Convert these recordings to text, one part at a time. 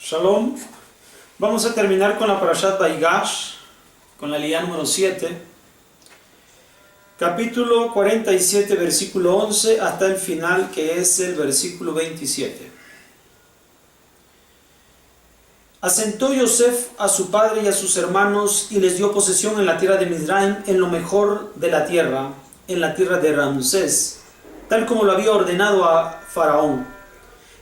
Shalom. Vamos a terminar con la Parashat Vaigash, con la Aliyá número 7, capítulo 47, versículo 11, hasta el final, que es el versículo 27. Asentó Yosef a su padre y a sus hermanos y les dio posesión en la tierra de Mizraim, en lo mejor de la tierra, en la tierra de Ramsés, tal como lo había ordenado a Faraón.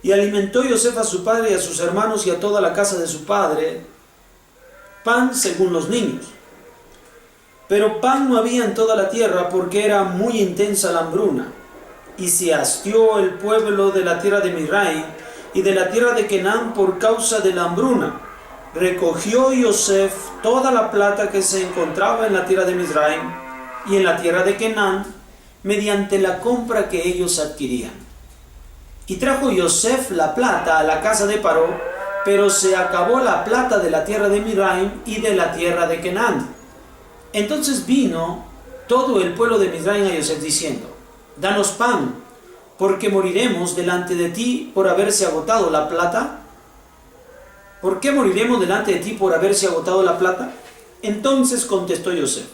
Y alimentó Yosef a su padre y a sus hermanos y a toda la casa de su padre, pan según los niños. Pero pan no había en toda la tierra, porque era muy intensa la hambruna. Y se hastió el pueblo de la tierra de Mizraim y de la tierra de Canaán por causa de la hambruna. Recogió Yosef toda la plata que se encontraba en la tierra de Mizraim y en la tierra de Canaán, mediante la compra que ellos adquirían. Y trajo Yosef la plata a la casa de Paró, pero se acabó la plata de la tierra de Mizraim y de la tierra de Canaán. Entonces vino todo el pueblo de Mizraim a Yosef diciendo: danos pan, porque moriremos delante de ti por haberse agotado la plata. ¿Por qué moriremos delante de ti por haberse agotado la plata? Entonces contestó Yosef: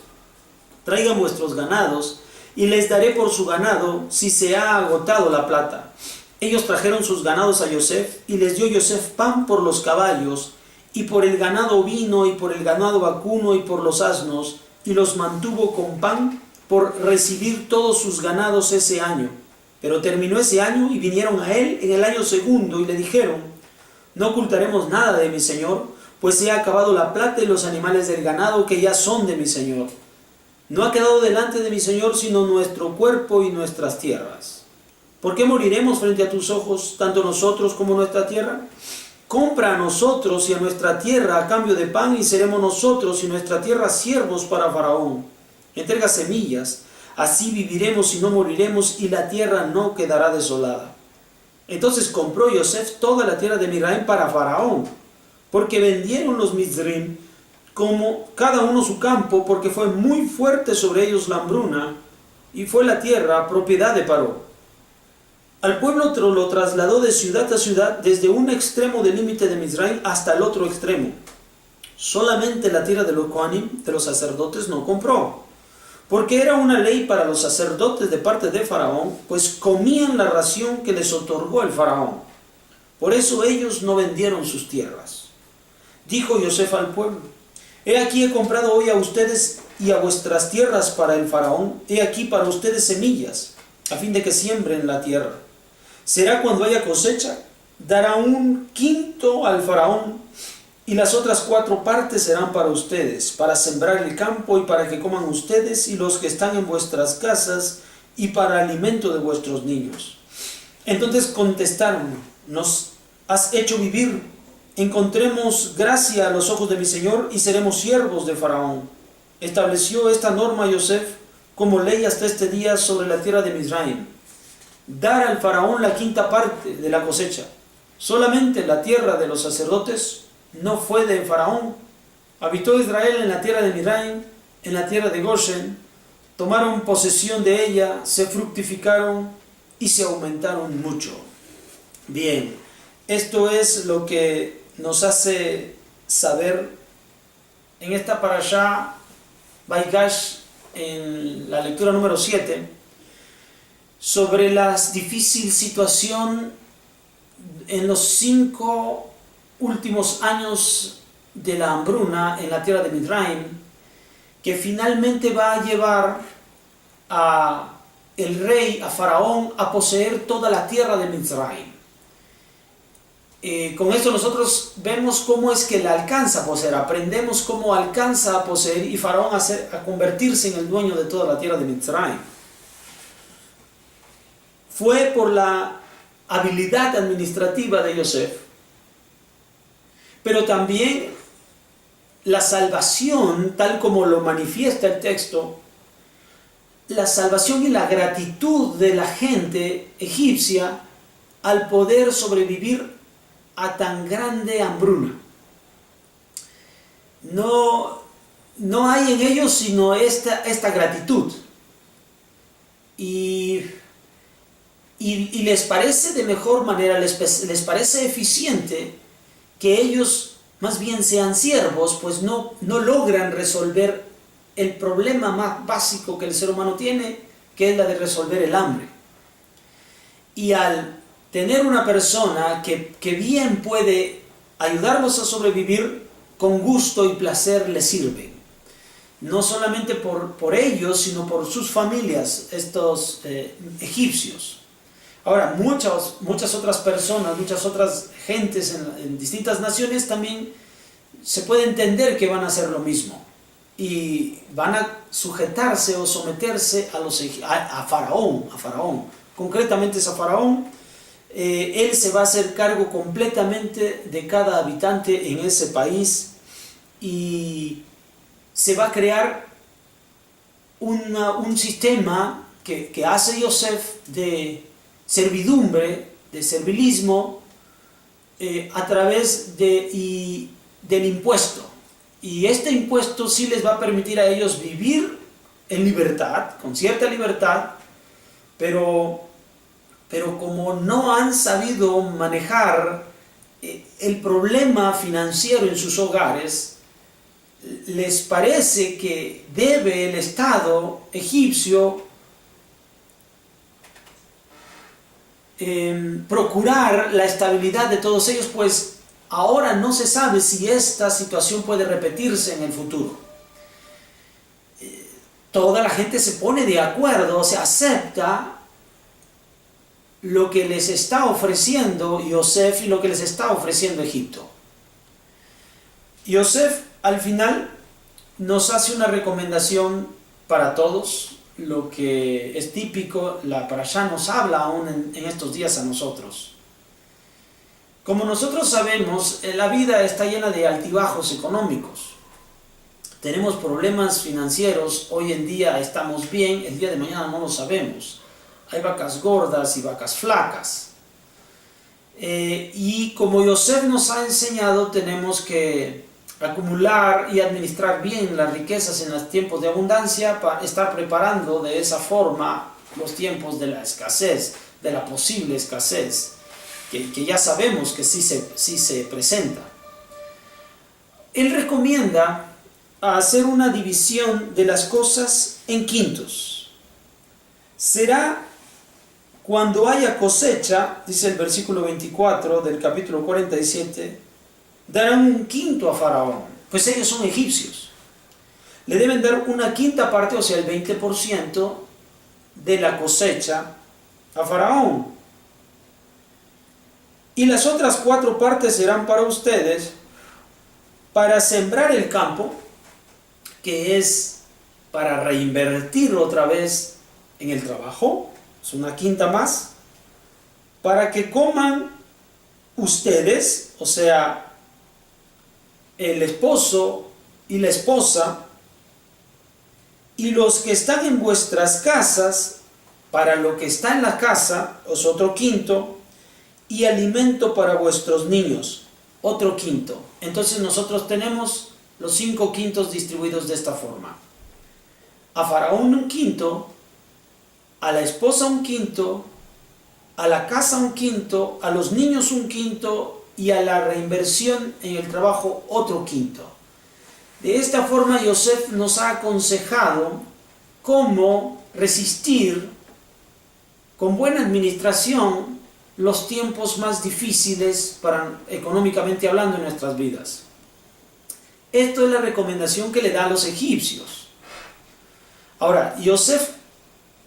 traigan vuestros ganados y les daré por su ganado si se ha agotado la plata. Ellos trajeron sus ganados a Yosef y les dio Yosef pan por los caballos y por el ganado ovino y por el ganado vacuno y por los asnos, y los mantuvo con pan por recibir todos sus ganados ese año. Pero terminó ese año y vinieron a él en el año segundo y le dijeron: no ocultaremos nada de mi señor, pues se ha acabado la plata y los animales del ganado que ya son de mi señor. No ha quedado delante de mi señor sino nuestro cuerpo y nuestras tierras. ¿Por qué moriremos frente a tus ojos, tanto nosotros como nuestra tierra? Compra a nosotros y a nuestra tierra a cambio de pan, y seremos nosotros y nuestra tierra siervos para Faraón. Entrega semillas, así viviremos y no moriremos, y la tierra no quedará desolada. Entonces compró Yosef toda la tierra de Mizraim para Faraón, porque vendieron los Mizrim como cada uno su campo, porque fue muy fuerte sobre ellos la hambruna, y fue la tierra propiedad de Paró. Al pueblo lo trasladó de ciudad a ciudad, desde un extremo del límite de Mizraim hasta el otro extremo. Solamente la tierra de los Kohanim, de los sacerdotes, no compró, porque era una ley para los sacerdotes de parte de Faraón, pues comían la ración que les otorgó el Faraón. Por eso ellos no vendieron sus tierras. Dijo Yosef al pueblo: he aquí he comprado hoy a ustedes y a vuestras tierras para el Faraón, he aquí para ustedes semillas, a fin de que siembren la tierra. Será cuando haya cosecha, dará 1/5 al Faraón, y las otras 4 partes serán para ustedes, para sembrar el campo y para que coman ustedes y los que están en vuestras casas, y para alimento de vuestros niños. Entonces contestaron: nos has hecho vivir, encontremos gracia a los ojos de mi señor y seremos siervos de Faraón. Estableció esta norma Yosef como ley hasta este día sobre la tierra de Mizraim: dar al Faraón la 5ª parte de la cosecha. Solamente la tierra de los sacerdotes no fue de Faraón. Habitó Israel en la tierra de Mizraim, en la tierra de Goshen, tomaron posesión de ella, se fructificaron y se aumentaron mucho. Bien, esto es lo que nos hace saber en esta parashá Vaigash, en la lectura número 7, sobre la difícil situación en los 5 últimos años de la hambruna en la tierra de Mizraim, que finalmente va a llevar a el rey, a Faraón, a poseer toda la tierra de Mizraim. Con esto nosotros vemos cómo es que la alcanza a poseer, aprendemos cómo alcanza a poseer y Faraón a convertirse en el dueño de toda la tierra de Mizraim. Fue por la habilidad administrativa de Yosef, pero también la salvación, tal como lo manifiesta el texto, la salvación y la gratitud de la gente egipcia al poder sobrevivir a tan grande hambruna. No hay en ellos sino esta gratitud. Y les parece de mejor manera, les parece eficiente que ellos más bien sean siervos, pues no logran resolver el problema más básico que el ser humano tiene, que es la de resolver el hambre. Y al tener una persona que bien puede ayudarlos a sobrevivir, con gusto y placer les sirven. No solamente por ellos, sino por sus familias, estos egipcios. Ahora, muchas otras personas, muchas otras gentes en distintas naciones también se puede entender que van a hacer lo mismo. Y van a sujetarse o someterse a Faraón. Concretamente es a Faraón. Él se va a hacer cargo completamente de cada habitante en ese país y se va a crear un sistema que hace Yosef de servidumbre, de servilismo, a través del impuesto. Y este impuesto sí les va a permitir a ellos vivir en libertad, con cierta libertad, pero como no han sabido manejar el problema financiero en sus hogares, les parece que debe el Estado egipcio procurar la estabilidad de todos ellos, pues ahora no se sabe si esta situación puede repetirse en el futuro. Toda la gente se pone de acuerdo, se acepta lo que les está ofreciendo Yosef y lo que les está ofreciendo Egipto. Yosef al final nos hace una recomendación para todos, lo que es típico, la parashá nos habla aún en estos días a nosotros. Como nosotros sabemos, la vida está llena de altibajos económicos. Tenemos problemas financieros, hoy en día estamos bien, el día de mañana no lo sabemos. Hay vacas gordas y vacas flacas. Y como Yosef nos ha enseñado, tenemos que acumular y administrar bien las riquezas en los tiempos de abundancia para estar preparando de esa forma los tiempos de la escasez, de la posible escasez, que ya sabemos que sí se presenta. Él recomienda hacer una división de las cosas en quintos. Será cuando haya cosecha, dice el versículo 24 del capítulo 47, darán un quinto a Faraón, pues ellos son egipcios. Le deben dar una quinta parte, o sea, el 20% de la cosecha a Faraón. Y las otras 4 partes serán para ustedes, para sembrar el campo, que es para reinvertir otra vez en el trabajo, es una quinta más, para que coman ustedes, o sea, el esposo y la esposa, y los que están en vuestras casas, para lo que está en la casa, es otro quinto, y alimento para vuestros niños, otro quinto. Entonces nosotros tenemos los 5 quintos distribuidos de esta forma. A Faraón un quinto, a la esposa un quinto, a la casa un quinto, a los niños un quinto y a la reinversión en el trabajo otro quinto. De esta forma Yosef nos ha aconsejado cómo resistir con buena administración los tiempos más difíciles económicamente hablando en nuestras vidas. Esto es la recomendación que le da a los egipcios. Ahora, Yosef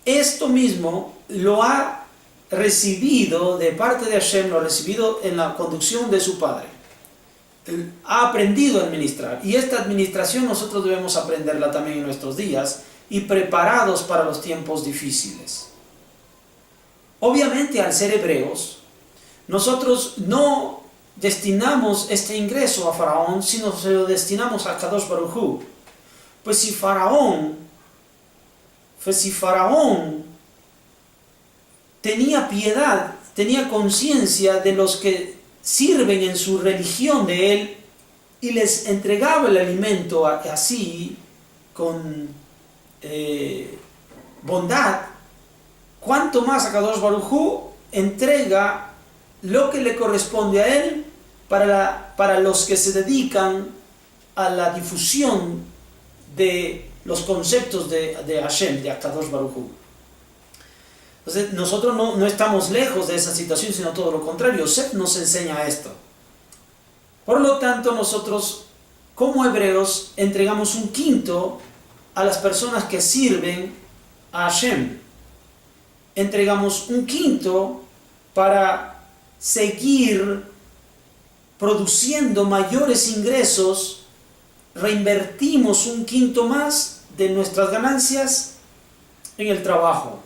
esto mismo lo ha recibido de parte de Hashem, lo ha recibido en la conducción de su padre. Él ha aprendido a administrar, y esta administración nosotros debemos aprenderla también en nuestros días y preparados para los tiempos difíciles. Obviamente, al ser hebreos, nosotros no destinamos este ingreso a Faraón, sino se lo destinamos a Kadosh Baruj Hu. Pues si Faraón tenía piedad, tenía conciencia de los que sirven en su religión de él y les entregaba el alimento así, con bondad, cuánto más a Kadosh Baruj Hu entrega lo que le corresponde a él para los que se dedican a la difusión de los conceptos de Hashem, de Akadosh Baruj Hu. Entonces, nosotros no estamos lejos de esa situación, sino todo lo contrario. Yosef nos enseña esto. Por lo tanto, nosotros, como hebreos, entregamos un quinto a las personas que sirven a Hashem. Entregamos un quinto para seguir produciendo mayores ingresos. Reinvertimos un quinto más de nuestras ganancias en el trabajo.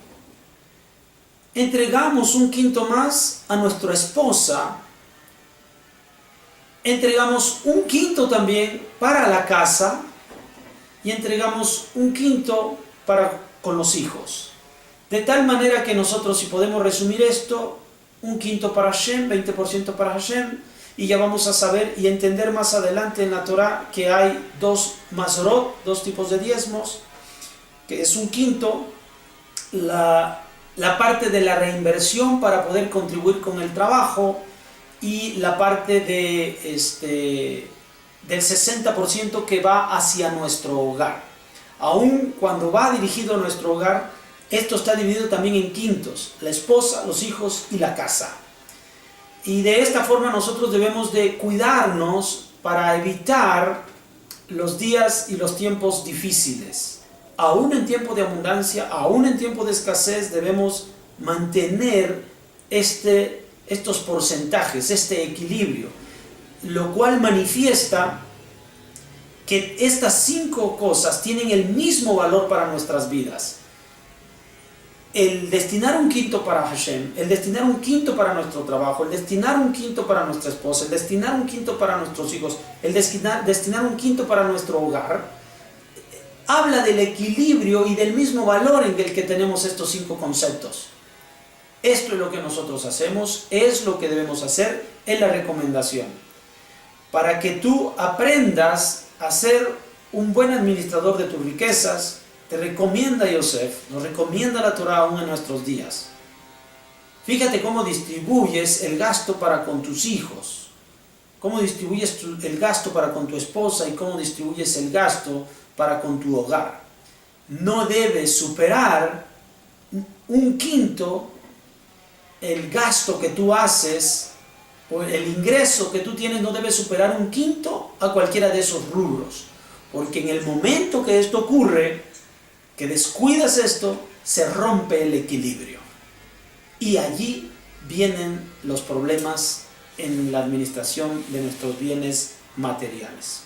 Entregamos un quinto más a nuestra esposa. Entregamos un quinto también para la casa y entregamos un quinto con los hijos. De tal manera que nosotros, si podemos resumir esto, un quinto para Hashem, 20% para Hashem, y ya vamos a saber y entender más adelante en la Torah que hay dos mazorot, dos tipos de diezmos, que es un quinto, la parte de la reinversión para poder contribuir con el trabajo y la parte del 60% que va hacia nuestro hogar. Aun cuando va dirigido a nuestro hogar, esto está dividido también en quintos: la esposa, los hijos y la casa. Y de esta forma nosotros debemos de cuidarnos para evitar los días y los tiempos difíciles. Aún en tiempo de abundancia, aún en tiempo de escasez, debemos mantener estos porcentajes, este equilibrio, lo cual manifiesta que estas 5 cosas tienen el mismo valor para nuestras vidas. El destinar un quinto para Hashem, el destinar un quinto para nuestro trabajo, el destinar un quinto para nuestra esposa, el destinar un quinto para nuestros hijos, el destinar un quinto para nuestro hogar, habla del equilibrio y del mismo valor en el que tenemos estos 5 conceptos. Esto es lo que nosotros hacemos, es lo que debemos hacer, es la recomendación. Para que tú aprendas a ser un buen administrador de tus riquezas, te recomienda Yosef, nos recomienda la Torah aún en nuestros días. Fíjate cómo distribuyes el gasto para con tus hijos, cómo distribuyes el gasto para con tu esposa y cómo distribuyes el gasto para con tu hogar. No debes superar un quinto el gasto que tú haces, o el ingreso que tú tienes no debe superar un quinto a cualquiera de esos rubros, porque en el momento que esto ocurre, que descuidas esto, se rompe el equilibrio y allí vienen los problemas en la administración de nuestros bienes materiales.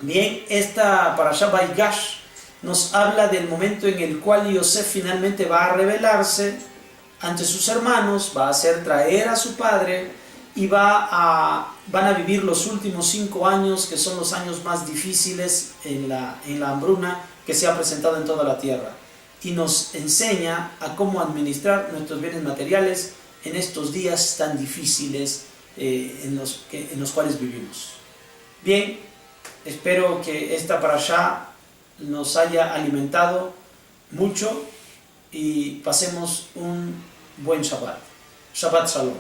Bien, esta Parashá Vaigash nos habla del momento en el cual Yosef finalmente va a rebelarse ante sus hermanos, va a hacer traer a su padre y van a vivir los últimos 5 años, que son los años más difíciles en la hambruna que se ha presentado en toda la tierra, y nos enseña a cómo administrar nuestros bienes materiales en estos días tan difíciles en los cuales vivimos. Bien, espero que esta parashá nos haya alimentado mucho y pasemos un buen Shabbat. Shabbat Shalom.